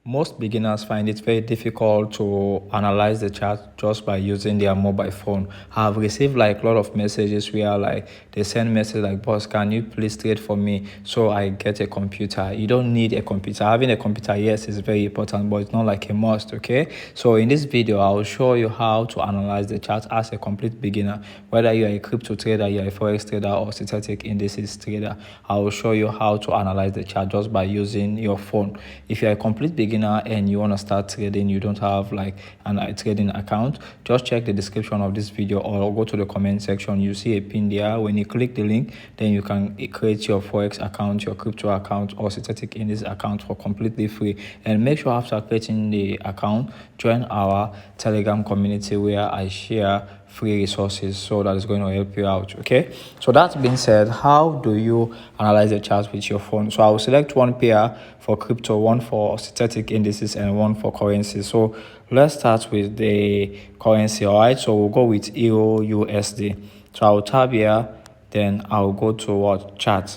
Most beginners find it very difficult to analyze the chart just by using their mobile phone. I've received like a lot of messages where like they send message like, boss, can you please trade for me so I get a computer? You don't need a computer. Having a computer, yes, is very important, but it's not like a must. Okay, so in this video I'll show you how to analyze the chart as a complete beginner. Whether you're a crypto trader, you're a forex trader, or synthetic indices trader, I will show you how to analyze the chart just by using your phone. If you're a complete beginner and you want to start trading, you don't have like a trading account, just check the description of this video or go to the comment section. You see a pin there. When you click the link, then you can create your forex account, your crypto account, or synthetic index account for completely free. And make sure after creating the account, join our Telegram community where I share free resources, so that is going to help you out. Okay, so that being said, how do you analyze the chart with your phone? So I will select one pair for crypto, one for synthetic indices, and one for currency. So let's start with the currency. All right, so we'll go with euro USD. So I'll tab here, then I'll go to what chart.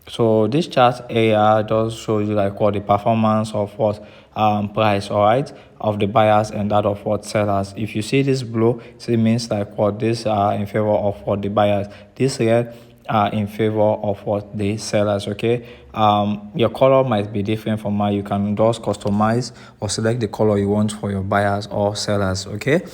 So this chart area does show you like what the performance of what price, all right, of the buyers and that of what sellers. If you see this blue, it means like what this are in favor of what the buyers. This red are in favor of what the sellers. Okay, your color might be different from mine. You can just customize or select the color you want for your buyers or sellers. Okay,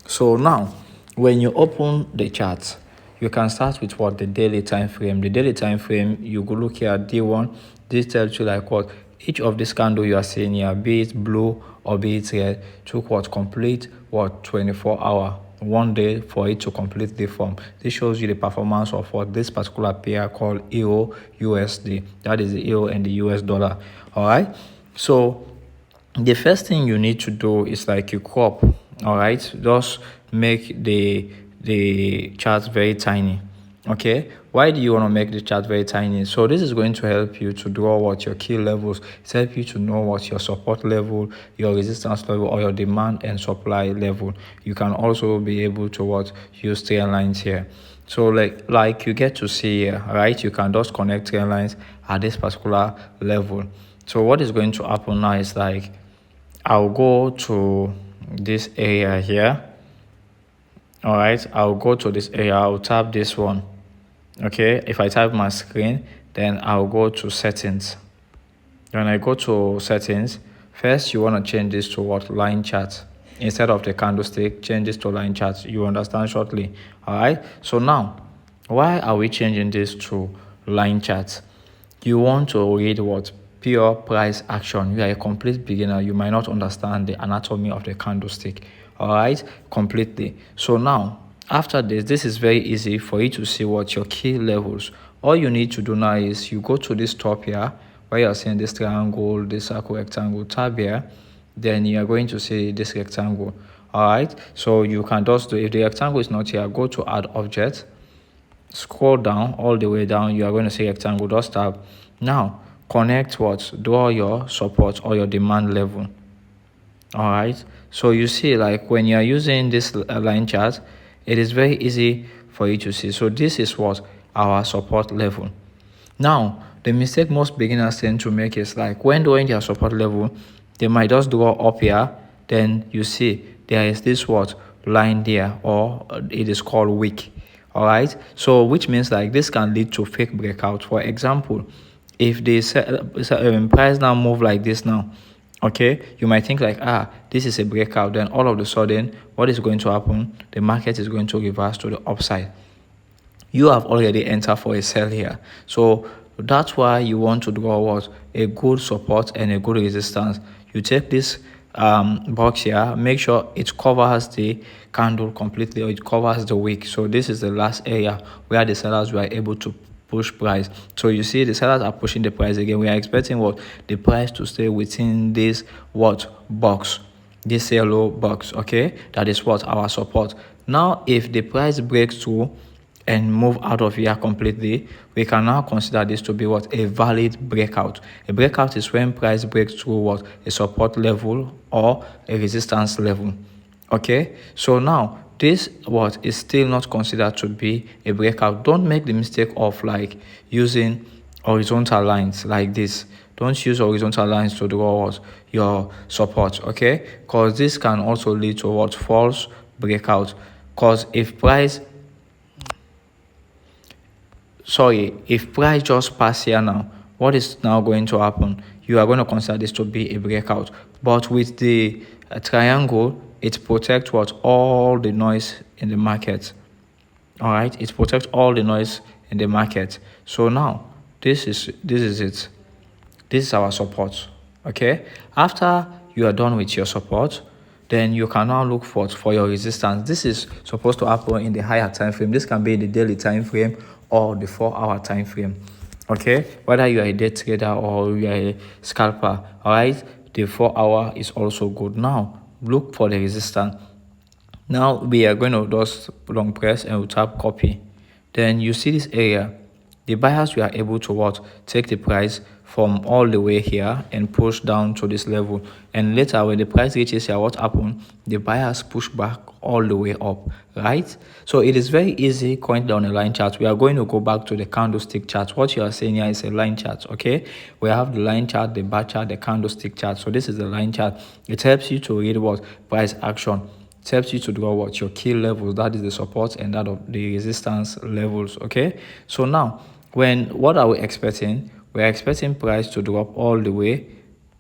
so now when you open the chart, you can start with what the daily time frame. The daily time frame, you go look here at D1. This tells you like what each of this candle you are seeing here, be it blue or be it red, took what complete what 24-hour, 1 day for it to complete the form. This shows you the performance of what this particular pair called euro USD. That is the euro and the US dollar. All right, so the first thing you need to do is like you crop. All right, just make the chart very tiny. Okay, why do you want to make the chart very tiny? So this is going to help you to draw what your key levels. It's help you to know what your support level, your resistance level, or your demand and supply level. You can also be able to what use trend lines here. So like you get to see here, right? You can just connect trend lines at this particular level. So what is going to happen now is like I'll go to this area here. All right, I'll go to this area. I'll tap this one. Okay, if I type my screen, then I'll go to settings. When I go to settings, first you want to change this to what line chart instead of the candlestick. Change this to line chart. You understand shortly. All right, so now why are we changing this to line chart? You want to read what pure price action. You are a complete beginner. You might not understand the anatomy of the candlestick. All right, completely. So now after this is very easy for you to see what your key levels. All you need to do now is you go to this top here where you're seeing this triangle, this circle, rectangle, tab here. Then you are going to see this rectangle. All right, so you can just do, if the rectangle is not here, go to add object, scroll down all the way down. You are going to see rectangle, just tab. Now connect what, draw your support or your demand level. All right, so you see like when you are using this line chart, it is very easy for you to see. So this is what our support level. Now the mistake most beginners tend to make is like when drawing their support level, they might just draw up here, then you see there is this what line there, or it is called wick. All right, so which means like this can lead to fake breakout. For example, if the price now move like this now, okay, you might think like, this is a breakout. Then all of a sudden, what is going to happen? The market is going to reverse to the upside. You have already entered for a sell here. So that's why you want to draw what a good support and a good resistance. You take this box here, make sure it covers the candle completely, or it covers the wick. So this is the last area where the sellers were able to push price. So you see the sellers are pushing the price again. We are expecting what the price to stay within this what box, this yellow box. Okay, that is what our support. Now if the price breaks through and move out of here completely, we can now consider this to be what a valid breakout. A breakout is when price breaks through what a support level or a resistance level. Okay, so now this what is still not considered to be a breakout. Don't make the mistake of like using horizontal lines like this. Don't use horizontal lines to draw what your support, okay? Because this can also lead to what false breakout. Because if price just pass here now, what is now going to happen? You are going to consider this to be a breakout. But with the triangle, it protects what all the noise in the market. All right, it protects all the noise in the market. So now this is it. This is our support. Okay, after you are done with your support, then you can now look for your resistance. This is supposed to happen in the higher time frame. This can be in the daily time frame or the 4-hour time frame. Okay, whether you are a day trader or you are a scalper, all right, the 4-hour is also good. Now look for the resistance. Now we are going to just long press and we'll tap copy. Then you see this area. The buyers were able to what? Take the price from all the way here and push down to this level. And later when the price reaches here, what happened? The buyers push back all the way up, right? So it is very easy going down a line chart. We are going to go back to the candlestick chart. What you are seeing here is a line chart, okay? We have the line chart, the bar chart, the candlestick chart. So this is the line chart. It helps you to read what? Price action. It helps you to draw what your key levels, that is the support, and that of the resistance levels. Okay, so now what are we expecting? We're expecting price to drop all the way.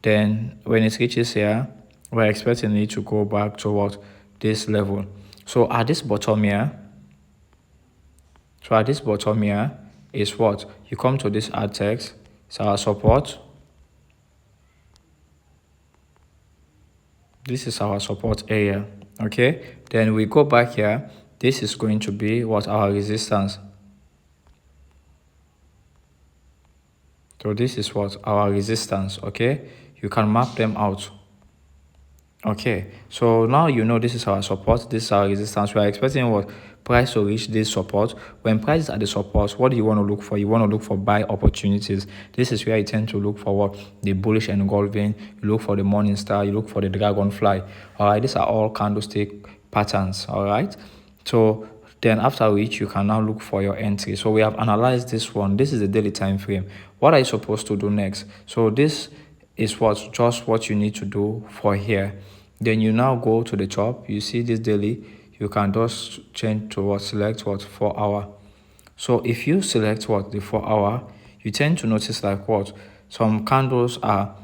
Then when it reaches here, we're expecting it to go back to what? This level. So at this bottom here, is what? You come to this add text, it's our support. This is our support area. Okay, then we go back here. This is going to be what? Our resistance. So this is what? Our resistance. Okay, you can map them out. Okay, so now you know this is our support, this is our resistance. We are expecting what? Price to reach this support. When price is at the support, what do you want to look for? You want to look for buy opportunities. This is where you tend to look for what? The bullish engulfing. You look for the morning star, you look for the dragonfly. All right, these are all candlestick patterns. All right, so then after which you can now look for your entry. So we have analyzed this one. This is the daily time frame. What are you supposed to do next? So this is just what you need to do for here. Then you now go to the top. You see this daily, you can just change to select 4-hour. So if you select the 4-hour, you tend to notice like some candles are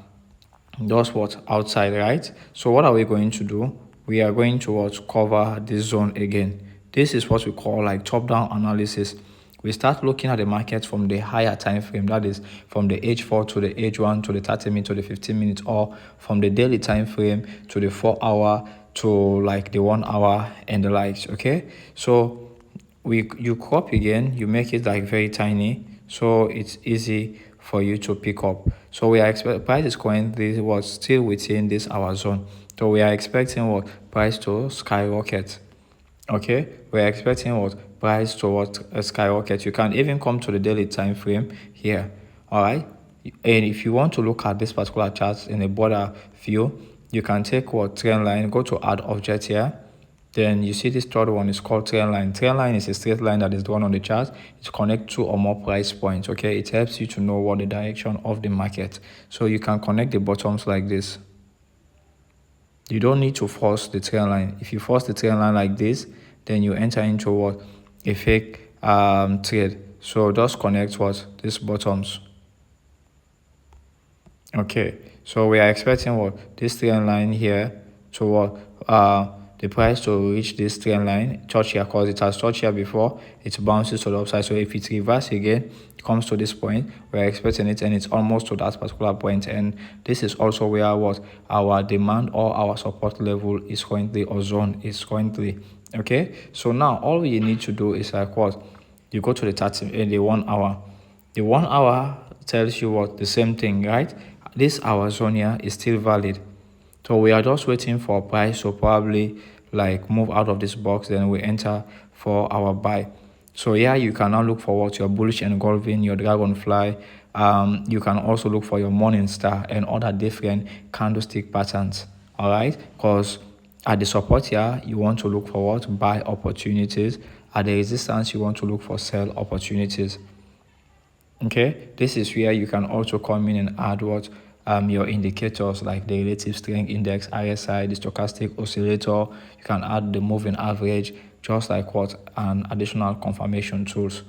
just outside, right? So what are we going to do? We are going to cover this zone again. This is what we call like top-down analysis. We start looking at the market from the higher time frame, that is from the H4 to the H1 to the 30-minute to the 15-minute, or from the daily time frame to the 4-hour to like the 1-hour and the likes. Okay, so you crop again, you make it like very tiny so it's easy for you to pick up. So we are expecting price is currently still within this hour zone. So we are expecting price to skyrocket. Okay, we're expecting price to skyrocket. You can even come to the daily time frame here. All right, and if you want to look at this particular chart in a broader view, you can take trend line, go to add object here. Then you see this third one is called trend line. Trend line is a straight line that is drawn on the chart. It connects 2 or more price points. Okay, it helps you to know what the direction of the market. So you can connect the bottoms like this. You don't need to force the trend line. If you force the trend line like this, then you enter into a fake trade. So just connect these bottoms. Okay, so we are expecting this trend line here to the price to reach this trend line, touch here, because it has touched here before, it bounces to the upside. So if it reverses again, it comes to this point, we're expecting it, and it's almost to that particular point. And this is also where our demand or our support level is currently, or zone is currently. Okay, so now all you need to do is like you go to the 1 hour. The 1 hour tells you the same thing, right? This hour zone here is still valid. So we are just waiting for price to probably like move out of this box, then we enter for our buy. So here you can now look for your bullish engulfing, your dragonfly. You can also look for your morning star and other different candlestick patterns. All right, because at the support here you want to look for buy opportunities. At the resistance you want to look for sell opportunities. Okay, this is where you can also come in and add what your indicators like the relative strength index, RSI, the stochastic oscillator. You can add the moving average, just like what an additional confirmation tools.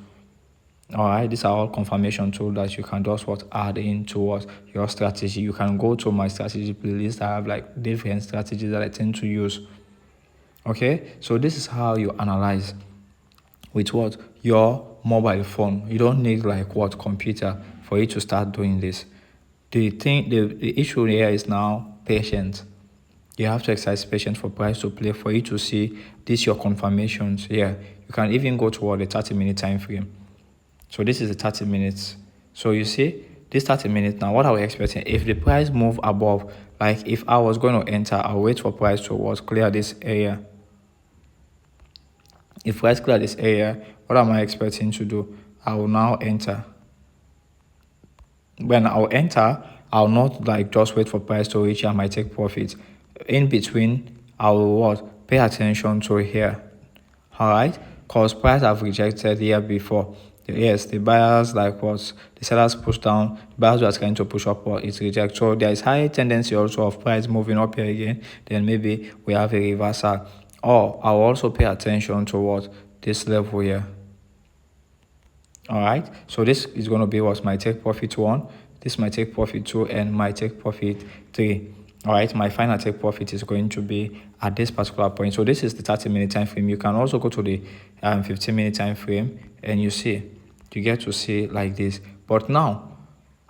All right, these are all confirmation tools that you can just what add into what your strategy. You can go to my strategy playlist. I have like different strategies that I tend to use. Okay, so this is how you analyze with what your mobile phone. You don't need like what computer for you to start doing this. The issue here is now patience. You have to exercise patience for price to play for you to see this your confirmations here. You can even go toward the 30-minute time frame. So this is the 30 minutes. So you see this 30 minutes now, what are we expecting? If the price move above, like if I was going to enter, I'll wait for price to what clear this area. If price clear this area, what am I expecting to do? I will now enter. When I'll enter, I'll not like just wait for price to reach. I might take profit. In between, I will what? Pay attention to here. All right, because price have rejected here before. Yes, the buyers like what the sellers push down, the buyers are trying to push up, or it's reject. So there is high tendency also of price moving up here again. Then maybe we have a reversal. Or I'll also pay attention to what this level here. All right, so this is going to be what my take profit 1, this my take profit 2, and my take profit 3. All right, my final take profit is going to be at this particular point. So this is the 30-minute time frame. You can also go to the 15-minute time frame, and you get to see like this. But now,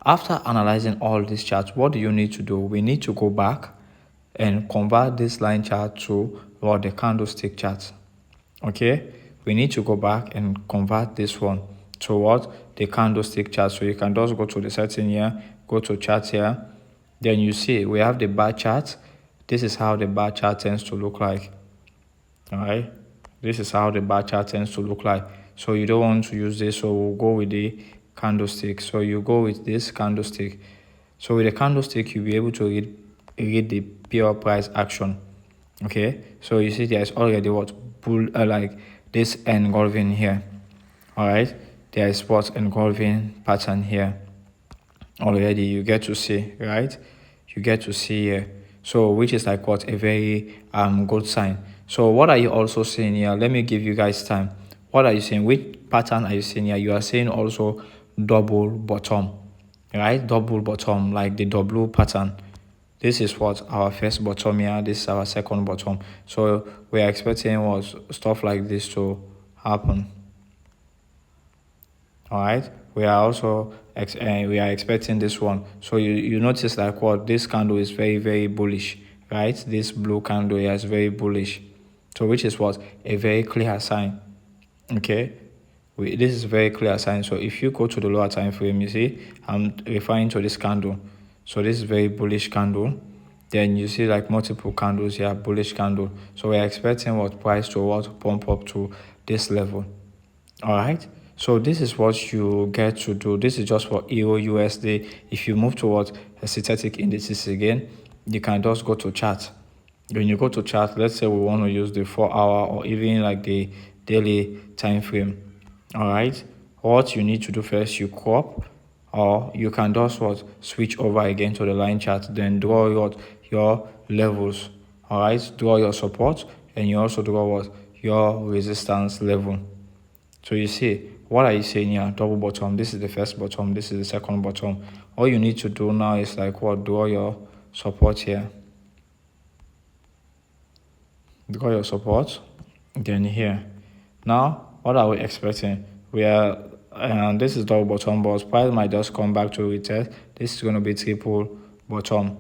after analyzing all these charts, what do you need to do? We need to go back and convert this line chart to what the candlestick chart. Okay, we need to go back and convert this one to what the candlestick chart. So you can just go to the setting here, go to chart here, then you see we have the bar chart. This is how the bar chart tends to look like. All right, this is how the bar chart tends to look like. So you don't want to use this, so we'll go with the candlestick. So you go with this candlestick. So with the candlestick, you'll be able to read the pure price action. Okay, so you see there's already what bull like this engulfing here. All right, there is what engulfing pattern here already. You get to see, right? You get to see here. So which is like what a very good sign. So what are you also seeing here? Let me give you guys time. What are you seeing? Which pattern are you seeing here? You are seeing also double bottom, right? Double bottom, like the double pattern. This is what our first bottom here. This is our second bottom. So we are expecting what stuff like this to happen. All right. We are also we are expecting this one. So you notice like what this candle is very bullish, right? This blue candle here is very bullish. So which is what a very clear sign. Okay. This is very clear sign. So if you go to the lower time frame, you see I'm referring to this candle. So this is very bullish candle. Then you see like multiple candles here, bullish candle. So we're expecting what price to what pump up to this level. All right. So this is what you get to do. This is just for Euro USD. If you move towards a synthetic indices again, you can just go to chart. When you go to chart, let's say we want to use the 4-hour or even like the daily time frame. All right. What you need to do first, you crop, or you can just what switch over again to the line chart, then draw your levels. All right, draw your support, and you also draw what your resistance level. So you see, what are you saying here? Double bottom. This is the first bottom, this is the second bottom. All you need to do now is like what, draw your support here, draw your support, then here. Now what are we expecting? We are and this is double bottom, but price might just come back to retest. This is going to be triple bottom.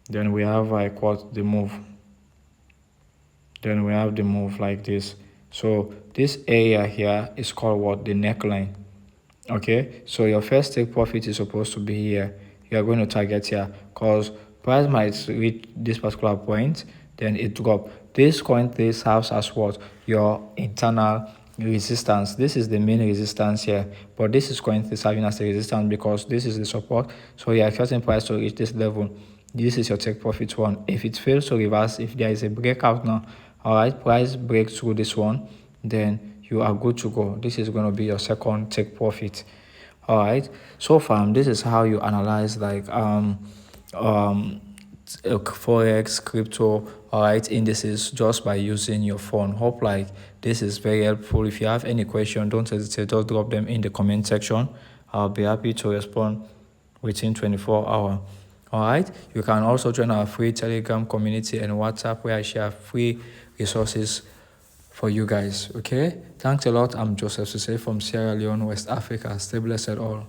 Then we have like what the move. Then we have the move like this. So this area here is called what the neckline. Okay, so your first take profit is supposed to be here. You are going to target here because price might reach this particular point, then it drop. This point this serves as what your internal resistance. This is the main resistance here, but this is going to serving as a resistance because this is the support. So you are expecting price to reach this level. This is your take profit 1. If it fails to reverse, if there is a breakout now, all right, price breaks through this one, then you are good to go. This is going to be your second take profit. All right. So far, this is how you analyze like um forex, crypto, all right, indices just by using your phone. Hope like this is very helpful. If you have any question, don't hesitate. Just drop them in the comment section. I'll be happy to respond within 24 hours. All right. You can also join our free Telegram community and WhatsApp where I share free resources for you guys. Okay. Thanks a lot. I'm Joseph Suse from Sierra Leone, West Africa. Stay blessed all.